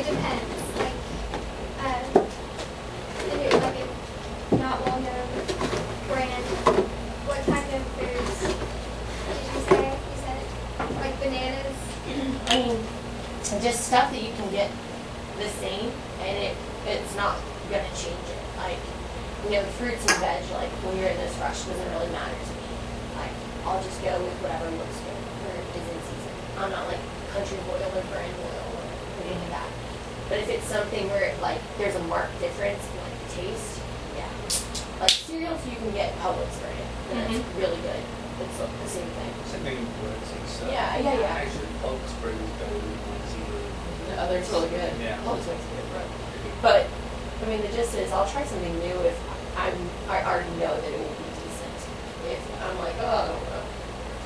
it depends. Like, if it's like a not well-known brand, what kind of foods did you say? You said like bananas. I mean, just stuff that you can get the same, and it's not gonna change it. Like, you know, the fruits and veg, like when you're in this rush, doesn't really matter to me. Like, I'll just go with whatever looks good or is in season. I'm not like country oil or brand oil or any of that. But if it's something where like there's a marked difference in like the taste, yeah. Like cereals, you can get Publix brand, and that's really good. It's like the same thing. Same thing with breads and stuff. Yeah. Actually, Publix bread is better than zero. The other's really good. Yeah. Publix makes good bread. But I mean, the gist is, I'll try something new if I already know that it will be decent. If I'm like, oh, I don't know,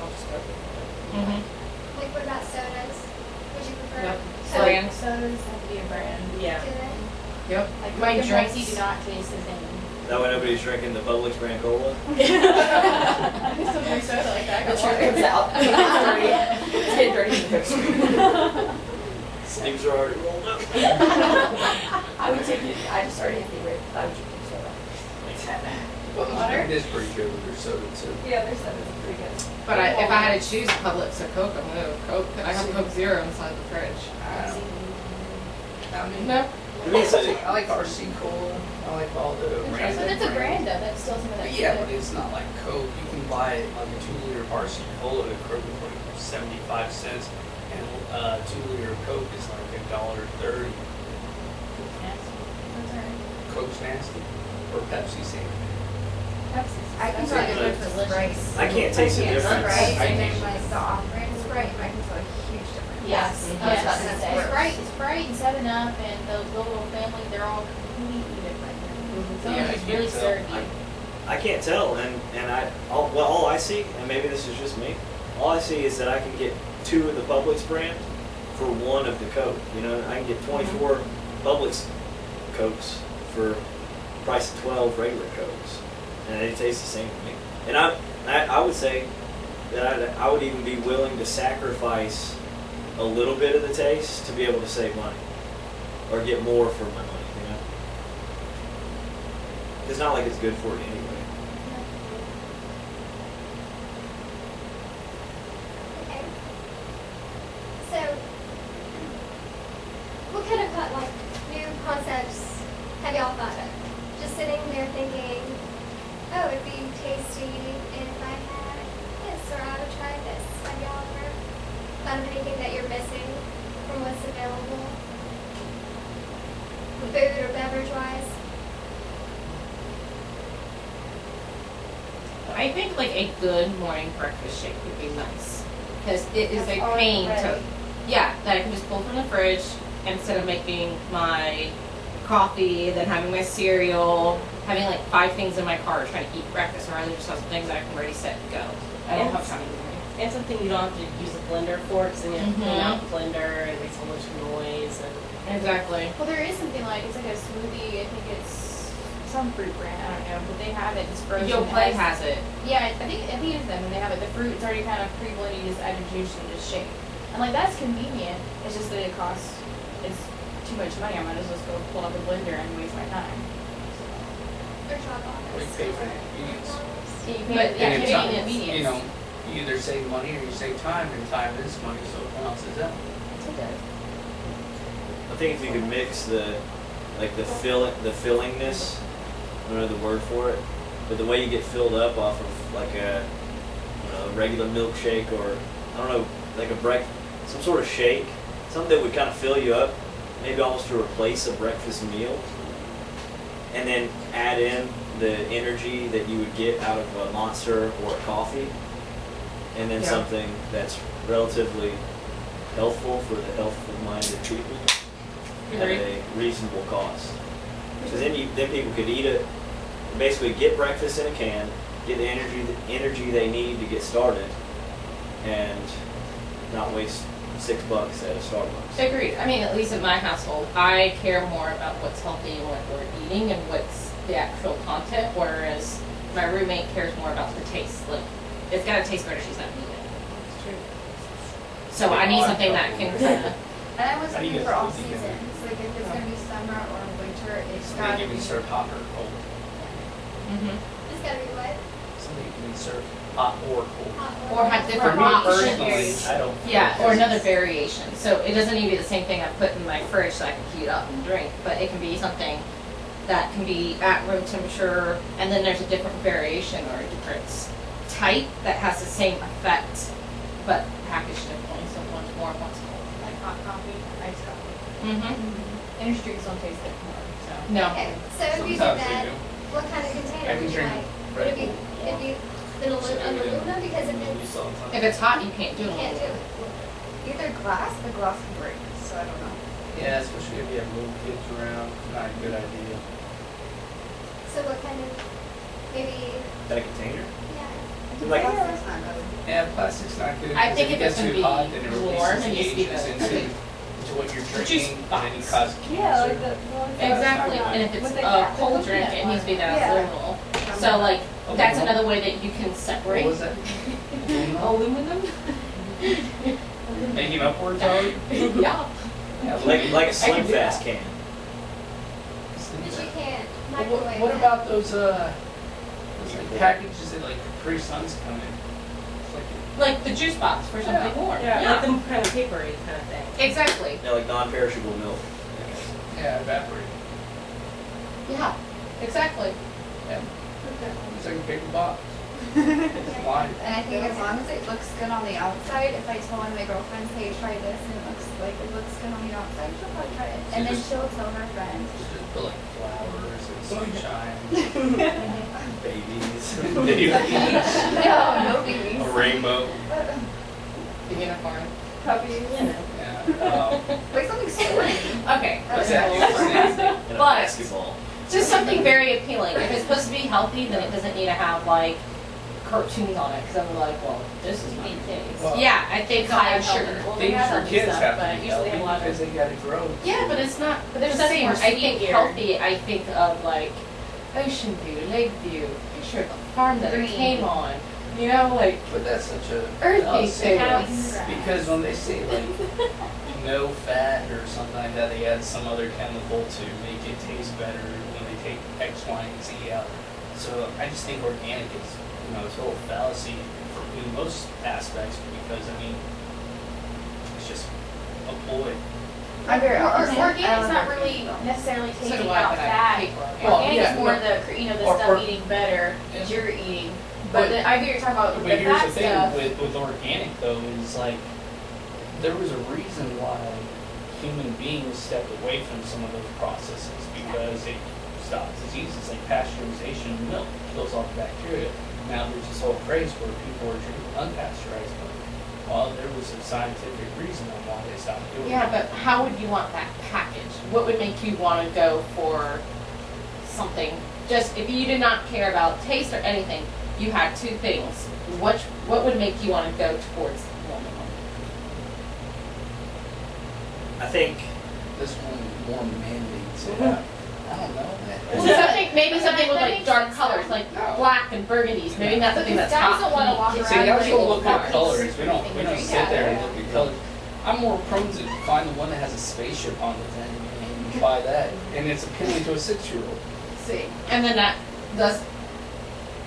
I'll just go with it. Like, what about sodas? Would you prefer? Yep. Coke? Brand sodas have to be a brand. Yeah. Do they? Yep. Like My Coke and drinks. Pepsi do not taste the same. That way nobody's drinking the Publix brand cola. I can still drink soda like that. The truth comes out. It's getting dirty in the picture. Sleeves are already rolled up. I would take it, I just already have favorite, I would drink soda. Water? It is pretty good with their soda too. Yeah, their soda's pretty good. But if I had to choose Publix or Coke, I'm gonna go with Coke. I have Coke Zero inside the fridge. I mean, No. I like RC Cola. I like all the So random that's a brand brands. though, that's still some of that. But yeah, but it's not like Coke. You can buy like a 2-liter RC Cola at Kroger for 75 cents, and a 2-liter Coke is like $1.30. Coke's nasty, or Pepsi same thing. I can tell Same the difference delicious. with Sprite. I can't taste the Sprite, difference. and then like the off-brand Sprite, I can tell a huge difference. Yes, I was about to say. Sprite and 7-Up and the little family, they're all completely different. Some Yeah, of I it's can't really tell. syrupy. I can't tell, and all I see, and maybe this is just me, all I see is that I can get 2 of the Publix brand for 1 of the Coke. You know, I can get 24 Publix Cokes for the price of 12 regular Cokes, and they taste the same to me. And I would say that I would even be willing to sacrifice a little bit of the taste to be able to save money or get more for my money. You know, it's not like it's good for you anyway. Okay. So, what kind of like new concepts have y'all thought of? Just sitting there thinking, oh, it'd be tasty if I had this, or I would try this. Have y'all ever thought of anything that you're missing from what's available, food or beverage wise? I think like a good morning breakfast shake would be nice because it is That's a already pain to, ready. yeah, that I can just pull from the fridge instead of making my coffee, then having my cereal, having like 5 things in my car trying to eat breakfast, or rather just have some things that I can ready, set, and go. I don't have time in the morning. And something you don't have to use a blender for, because then you have to pull Mhm. out the blender and it makes a whole bunch of noise. And Exactly. Well, there is something like, it's like a smoothie, I think it's some fruit brand, I don't know, but they have it just frozen. Yo Play has it. Yeah, I think it is them, and they have it, the fruit's already kind of pre-blended, you just add your juice and just shake. And like, that's convenient, it's just that it costs, it's too much money, I might as well just go pull up a blender and waste my time. Or drop off? Or you pay for the convenience. Yeah, you But, pay, yeah, And it's yeah, not- convenience. You know, you either save money or you save time, and time is money, so it balances out. I think if you could mix the fillingness, I don't know the word for it, but the way you get filled up off of like a regular milkshake, or I don't know, like some sort of shake, something that would kind of fill you up, maybe almost to replace a breakfast meal, and then add in the energy that you would get out of a Monster or a coffee, and then Yeah. something that's relatively healthful for the healthful-minded people at Agreed. a reasonable cost. Because then people could eat it, basically get breakfast in a can, get the energy they need to get started, and not waste $6 at a Starbucks. Agreed. I mean, at least in my household, I care more about what's healthy and what we're eating and what's the actual content, whereas my roommate cares more about the taste. Like, it's gotta taste better, she's not eating it. So I need something that can kind of And I was How do you looking get for all food together? seasons, like if it's gonna be summer or winter, it's Something gotta you be. can serve hot or cold. Mm-hmm. It's gotta be what? Something you can serve hot or cold. Hot Or have For different me options. personally, I don't. Yeah, or another variation. So it doesn't need to be the same thing I put in my fridge so I can heat up and drink, but it can be something that can be at room temperature, and then there's a different variation or a different type that has the same effect, but packaged differently. So one's warm, one's cold. Like hot coffee, iced coffee. Mm-hmm. Energy drinks don't taste that hard, so. No. Okay, so if you do Sometimes they that, do. what kind of I container can would you drink like? Would Red it be, Bull. it'd be an aluminum, because if it's, If it's hot, you can't do you it. can't do it. Either glass, the glass can break, so I don't know. Yeah, especially if you have little kids around, not a good idea. So what kind of, maybe, That a container? yeah. Like, That's not good. Yeah, plastic's not good. I think because if it's it gonna gets be too hot, then it warm, releases it the needs to be agents the- into what you're juice drinking, and then you box. cause Yeah, cancer. like the ones that- Exactly, and if it's With the a cap, the cold coconut drink, it needs to be that Yeah. aluminum. So like, that's another way that you can What separate. was that? Aluminum? Making upwards already? Yeah. Yeah, like a Slim can do Fast that. can. But you can't Well, microwave what it. about those like packages that like Capri Suns come in? It's like Like the juice box for something warm. Yeah, like them kind of papery kind of thing. Exactly. Yeah, like non-perishable milk. yeah, evaporated. Yeah, exactly. Yeah. It's like a paper box. It's wine. And I think as long as it looks good on the outside, if I tell one of my girlfriends, hey, try this, and it looks good on the outside, she'll probably try it. So And then just- she'll tell her friends. Just put like flowers and sunshine. Babies. No babies. A rainbow. The unicorn. Puppies. Yeah. Like something sporty. Okay. What's that? And a But- basketball. Just something very appealing. If it's supposed to be healthy, then it doesn't need to have like cartoons on it. Because I'm like, well, this is my taste. Well, yeah, I think high sugar. Well, they Things have for healthy kids stuff, have but to be usually healthy they have a lot because of. they gotta grow. Yeah, but it's not. But there's the something same. more I think sweet here. healthy. I think of like Ocean View, Lake View, picture of the farm that it Green. came on. You know, like But that's such a earthy fallacy. things. Because when they say like no fat or something like that, they add some other chemical to make it taste better when they take X, Y, and Z out. So I just think organic is, it's a total fallacy in most aspects because it's just a ploy. I'm very Organic's opposite. not really necessarily So taking do I, out but I fat. hate organic. Well, Organic yeah, is more no. the Or- stuff eating better that you're eating. But I hear you're talking about But the here's fat the thing stuff. with organic though is like there was a reason why human beings stepped away from some of those processes because it stops diseases like pasteurization of milk kills off the bacteria. Now there's this whole craze where people are drinking unpasteurized milk. Well, there was a scientific reason on why they stopped doing Yeah, it. but how would you want that package? What would make you want to go for something? Just if you did not care about taste or anything, you had two things. What would make you want to go towards one of them? I think This one more mandates it out. I don't know. Maybe something with That like makes dark sense, colors, though. like black and burgundies. Maybe not something Because that's guys hot. don't wanna heat. walk It's See, around guys very don't with look at dark. colors. We don't Drink sit there and out. look at colors. I'm more prone to find the one that has a spaceship on the thing and buy that. And it's appealing to a 6-year-old. See, and then that does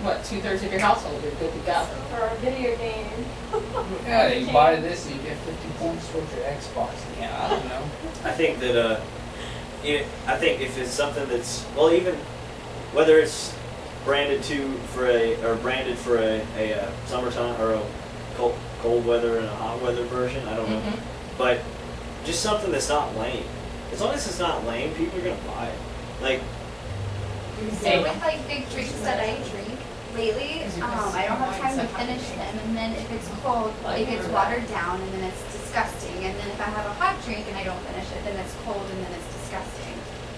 what 2/3 of your household. You're good to go. For a video game. Yeah, you buy this and you get 50 points towards your Xbox. Yeah, I don't know. I think that I think if it's something that's even whether it's branded for a summertime or a cold weather and a hot weather version, I don't know. Mhm. But just something that's not lame. As long as it's not lame, people are gonna buy it. Like So with like big drinks that I drink lately, I don't have time to finish them, and then if it's cold, it gets watered down, and then it's disgusting. And then if I have a hot drink and I don't finish it, then it's cold, and then it's disgusting.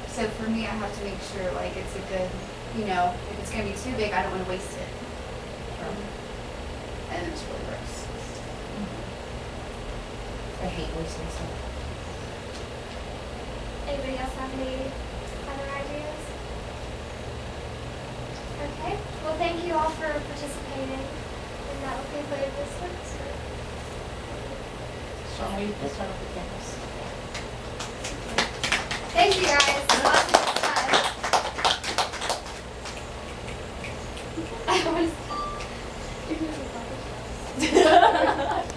So for me, I have to make sure like it's a good, if it's gonna be too big, I don't want to waste it. And it's really gross. I hate wasting stuff. Anybody else have any other ideas? Okay, well, thank you all for participating, and that will conclude this one. Shall we start with the cameras? Thank you guys. Lots of good stuff. I want to.